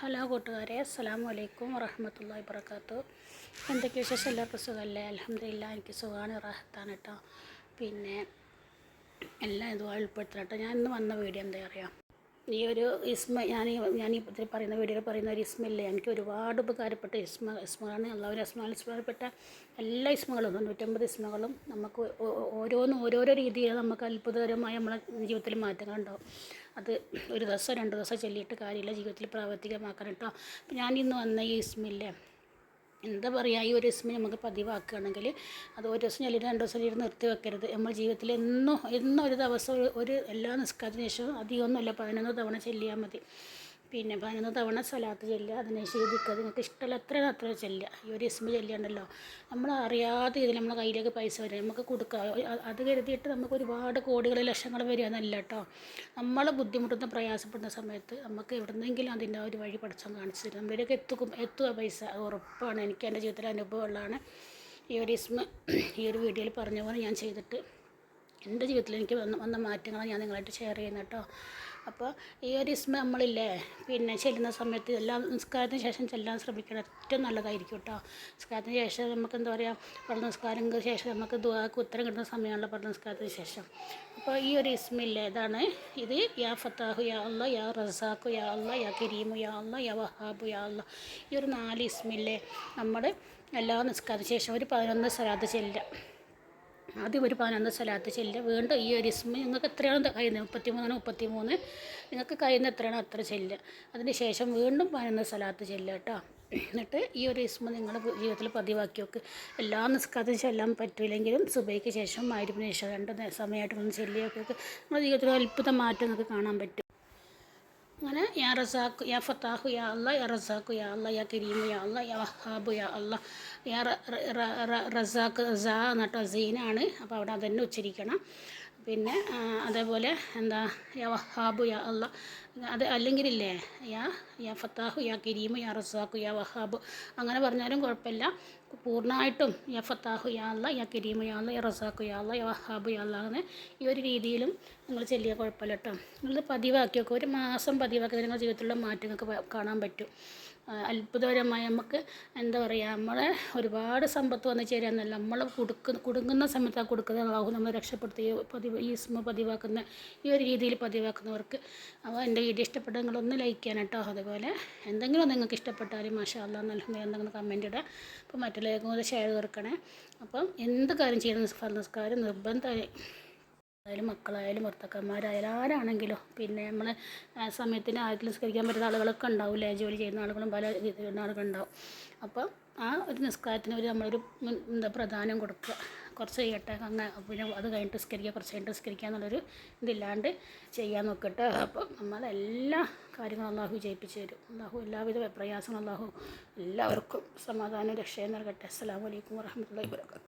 Hello കൂട്ടുകാരെ, അസ്സലാമു അലൈക്കും വറഹ്മത്തുള്ളാഹി വബറകാതുഹു. എന്തൊക്കെ വിശേഷം? എല്ലാവർക്കും സുഖമല്ലേ? അൽഹംദുലില്ലാ, എനിക്ക് സുഖമാണ്, റാഹത്താണ് കേട്ടോ. പിന്നെ എല്ലാം ഇതുപോലെ ഉൾപ്പെടുത്തണം കേട്ടോ. ഞാൻ ഇന്ന് വന്ന വീഡിയോ എന്താ അറിയാം, ഈ ഒരു ഞാൻ ഇതിൽ പറയുന്ന വീഡിയോയിൽ പറയുന്ന ഒരു ഇസ്മില്ലേ, എനിക്ക് ഒരുപാട് ഉപകാരപ്പെട്ട ഇസ്മകളാണ്. അള്ളാഹുവിൻ്റെ ഇസ്മകളിൽപ്പെട്ട എല്ലാ ഇസ്മകളും 95 ഇസ്മകളും നമുക്ക് ഓരോന്നും ഓരോരോ രീതിയിൽ നമുക്ക് അത്ഭുതകരമായ നമ്മളെ ജീവിതത്തിൽ മാറ്റങ്ങളുണ്ടാവും. അത് ഒരു ദിവസം 2 ദിവസം ചൊല്ലിയിട്ട് കാര്യമില്ല, ജീവിതത്തിൽ പ്രാവർത്തികമാക്കണം കേട്ടോ. അപ്പം ഞാനിന്ന് വന്ന ഈ ഇസ്മില്ലേ, എന്താ പറയുക, ഈ ഒരു ഇസ്മി നമുക്ക് പതിവാക്കുകയാണെങ്കിൽ അത് ഒരു ദിവസം ചൊല്ലിയിട്ട് 2 ദിവസം ചൊല്ലിയിട്ട് നിർത്തി വെക്കരുത്. നമ്മൾ ജീവിതത്തിൽ എന്നും ഒരു ദിവസം ഒരു എല്ലാ നിസ്കാരത്തിന് ശേഷവും അധികമൊന്നുമില്ല 11 തവണ ചൊല്ലിയാൽ മതി. പിന്നെ 11 തവണ സ്വലാത്ത് ചൊല്ലുക, അതിനെ ശീലിക്കുക, നിങ്ങൾക്ക് ഇഷ്ടമല്ല അത്ര ചൊല്ലുക. ഈ ഒരു ഇസ്മി ചൊല്ലിയുണ്ടല്ലോ, നമ്മൾ അറിയാതെ ഇതിൽ നമ്മളെ കയ്യിലേക്ക് പൈസ വരും, നമുക്ക് കൊടുക്കുക. അത് കരുതിയിട്ട് നമുക്ക് ഒരുപാട് കോടികൾ ലക്ഷങ്ങൾ വരിക എന്നല്ല കേട്ടോ. നമ്മൾ ബുദ്ധിമുട്ടുന്ന പ്രയാസപ്പെടുന്ന സമയത്ത് നമുക്ക് എവിടുന്നെങ്കിലും അതിൻ്റെ ഒരു വഴി പഠിച്ചാൽ കാണിച്ചു തരും. നമ്മളിലേക്ക് എത്തുക പൈസ, അത് ഉറപ്പാണ്. എനിക്ക് എൻ്റെ ജീവിതത്തിലെ അനുഭവമുള്ളതാണ്. ഈ ഒരു ഇസ്മ ഈ ഒരു വീഡിയോയിൽ പറഞ്ഞ പോലെ ഞാൻ ചെയ്തിട്ട് എൻ്റെ ജീവിതത്തിൽ എനിക്ക് വന്ന മാറ്റങ്ങളാണ് ഞാൻ നിങ്ങളായിട്ട് ഷെയർ ചെയ്യുന്നത് കേട്ടോ. അപ്പോൾ ഈ ഒരു ഇസ്മ നമ്മളില്ലേ, പിന്നെ ചെല്ലുന്ന സമയത്ത് എല്ലാം നിസ്കാരത്തിന് ശേഷം ചെല്ലാൻ ശ്രമിക്കണം, ഏറ്റവും നല്ലതായിരിക്കും കേട്ടോ. നിസ്കാരത്തിന് ശേഷം നമുക്ക് എന്താ പറയുക, പല നിസ്കാരങ്ങൾക്ക് ശേഷം നമുക്ക് ദുആക്ക് ഉത്തരം കിട്ടുന്ന സമയമാണല്ലോ പല നിസ്കാരത്തിന് ശേഷം. അപ്പോൾ ഈ ഒരു ഇസ്മില്ലേ, ഇതാണ് ഇത്. യാ ഫത്താഹു യാ അല്ലാ, യാ റസാഖു യാ അല്ലാ, യാ കരീമു യാ അല്ലാ, യാ വഹാബു യാ അല്ലാ. ഈ ഒരു 4 ഇസ്മില്ലേ നമ്മൾ എല്ലാ നിസ്കാരത്തിന് ശേഷം ഒരു 11 സ്വലാത്ത് ചെല്ലുക. ആദ്യം ഒരു 11 സ്വലാത്ത് ചെല്ലുക, വീണ്ടും ഈ ഒരു ഇസ്മ നിങ്ങൾക്ക് എത്രയാണോ കഴിയുന്നത്, 33 നിങ്ങൾക്ക് കഴിയുന്ന എത്രയാണോ അത്ര ചെല്ലുക. അതിന് ശേഷം വീണ്ടും 11 സ്വലാത്ത് ചെല്ലുക കേട്ടോ. എന്നിട്ട് ഈ ഒരു ഇസ്മ നിങ്ങൾ ജീവിതത്തിൽ പതിവാക്കി വെക്ക്. എല്ലാ നിസ്കാരത്തിനും ചെല്ലാൻ പറ്റില്ലെങ്കിലും സുബഹിക്ക് ശേഷം മഗ്‌രിബിന് ശേഷം 2 സമയമായിട്ട് ഒന്ന് ചെല്ലിയൊക്കെ നിങ്ങളുടെ ജീവിതത്തിൽ അത്ഭുത മാറ്റം നിങ്ങൾക്ക് കാണാൻ പറ്റും. അങ്ങനെ യാ റസാഖ് യാ ഫത്താഹു യാ അല്ലാ, യാ റസാഖു യാ അല്ലാ, യാ കരീമു യാ അല്ലാ, യാ വഹാബു യാ അല്ലാ, യാ റസാഖ് സാ എന്നിട്ടോ സീനാണ്, അപ്പോൾ അവിടെ അതന്നെ ഉച്ചരിക്കണം. പിന്നെ അതേപോലെ എന്താ യാ വഹാബു യാ അല്ലാ, അത് അല്ലെങ്കിലില്ലേ യാ ഫത്താഹു യാ കരീമു യാ റസാഖു യാ വഹാബു അങ്ങനെ പറഞ്ഞാലും കുഴപ്പമില്ല. പൂർണ്ണമായിട്ടും യാ ഫത്താഹു യാ അല്ലാ, യാ കരീമു യാ അല്ലാ, യാ റസാഖു യാ അല്ലാ, യാ വഹാബു യാ അല്ലാ, അങ്ങനെ ഈ ഒരു രീതിയിലും നിങ്ങൾ ചെല്ലിയാൽ കുഴപ്പമില്ല കേട്ടോ. നിങ്ങളിത് പതിവാക്കി വെക്കുക, ഒരു മാസം പതിവാക്കി നിങ്ങളുടെ ജീവിതത്തിലുള്ള മാറ്റങ്ങൾക്ക് കാണാൻ പറ്റും. അത്ഭുതകരമായി നമുക്ക് എന്താ പറയുക, നമ്മളെ ഒരുപാട് സമ്പത്ത് വന്ന് ചേരാന്നല്ല, നമ്മൾ കുടുങ്ങുന്ന സമയത്ത് ആ കൊടുക്കുന്നത് അല്ലാഹു നമ്മൾ രക്ഷപ്പെടുത്തി ഈ ഇസ്മ പതിവാക്കുന്ന ഈ ഒരു രീതിയിൽ പതിവാക്കുന്നവർക്ക്. അപ്പോൾ എൻ്റെ വീഡിയോ ഇഷ്ടപ്പെട്ട നിങ്ങളൊന്ന് ലൈക്ക് ചെയ്യണം കേട്ടോ. അതുപോലെ എന്തെങ്കിലും നിങ്ങൾക്ക് ഇഷ്ടപ്പെട്ടാലും മാഷാ അല്ലാ എന്നല്ല എന്തെങ്കിലും കമൻറ്റ് ഇടുക. അപ്പോൾ മറ്റുള്ളവർക്കും കൂടെ ഷെയർ തീർക്കണേ. അപ്പം എന്ത് കാര്യം ചെയ്യുന്ന നിസ്കാരം നിർബന്ധമായി, ആയാലും മക്കളായാലും ഭർത്താക്കന്മാരായാലും ആരാണെങ്കിലും, പിന്നെ നമ്മൾ സമയത്തിന് ആരും നിസ്കരിക്കാൻ പറ്റുന്ന ആളുകളൊക്കെ ഉണ്ടാവില്ലേ, ജോലി ചെയ്യുന്ന ആളുകളും പല രീതിയിലുള്ള ആളുകളുണ്ടാവും. അപ്പം ആ ഒരു നിസ്കാരത്തിന് നമ്മളൊരു പ്രധാനം കൊടുക്കുക. കുറച്ച് ചെയ്യട്ടെ, അങ്ങനെ പിന്നെ അത് കഴിഞ്ഞിട്ട് നിസ്കരിക്കുക, കുറച്ച് കഴിഞ്ഞിട്ട് നിസ്കരിക്കുക എന്നുള്ളൊരു ഇതില്ലാണ്ട് ചെയ്യാൻ നോക്കട്ടെ. അപ്പം നമ്മളെല്ലാ കാര്യങ്ങളും അള്ളാഹു വിജയിപ്പിച്ച് തരും. അള്ളാഹു എല്ലാവിധ പ്രയാസങ്ങളും അള്ളാഹു എല്ലാവർക്കും സമാധാനം രക്ഷയും നൽകട്ടെ. അസ്സലാമു അലൈക്കും വറഹ്മത്തുള്ളാഹി വബറകാതുഹു.